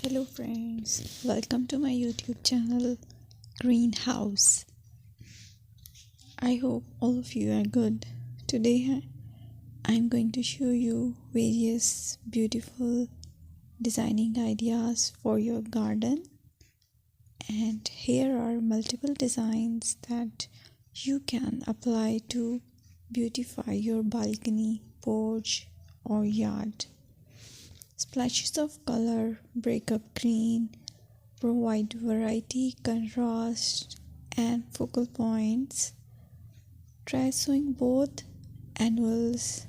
Hello friends, welcome to my YouTube channel Greenhouse. I hope all of you are good. Today I'm going to show you various beautiful designing ideas for your garden, and here are multiple designs that you can apply to beautify your balcony, porch or yard. Splashes of color break up green, provide variety, contrast, and focal points. Try sowing both annuals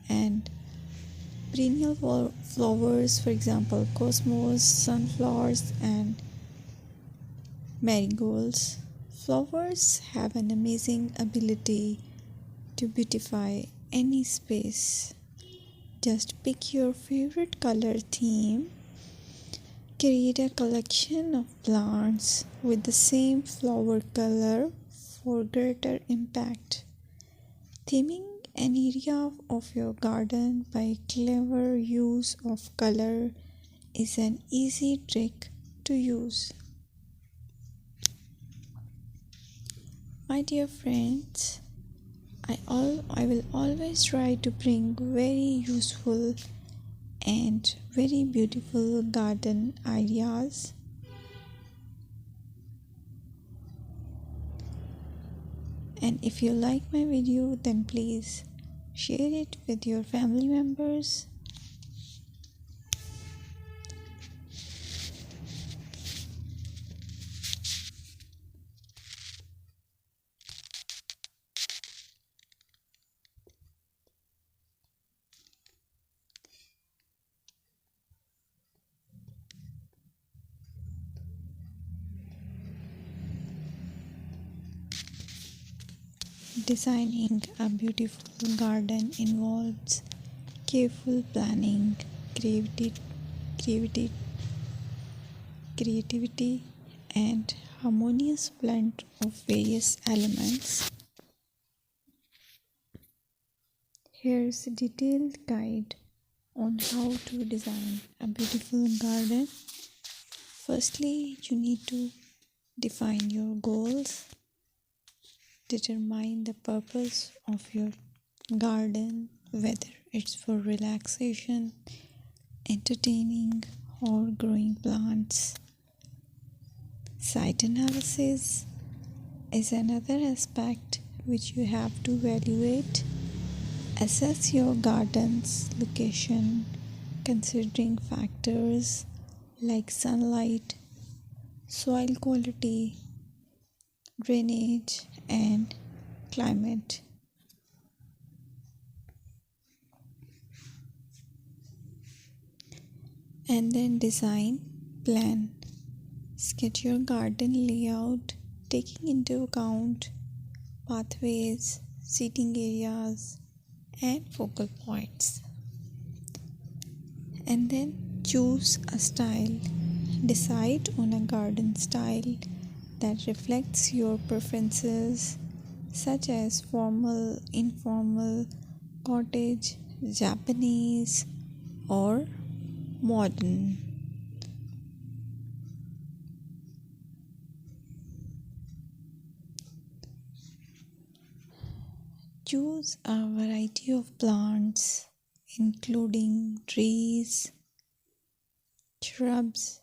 and perennial flowers, for example, cosmos, sunflowers, and marigolds. Flowers have an amazing ability to beautify any space. Just pick your favorite color theme. Create a collection of plants with the same flower color for greater impact. Theming an area of your garden by clever use of color is an easy trick to use. My dear friends, I will always try to bring very useful and very beautiful garden ideas. And if you like my video, then please share it with your family members. Designing a beautiful garden involves careful planning, creativity, creativity, and harmonious blend of various elements. Here's a detailed guide on how to design a beautiful garden. Firstly, you need to define your goals. Determine the purpose of your garden, whether it's for relaxation, entertaining, or growing plants. Site analysis is another aspect which you have to evaluate. Assess your garden's location, considering factors like sunlight, soil quality, drainage, and climate. And then design, plan. Sketch your garden layout, taking into account pathways, seating areas, and focal points. And then choose a style. Decide on a garden style that reflects your preferences, such as formal, informal, cottage, Japanese, or modern. Choose a variety of plants, including trees, shrubs,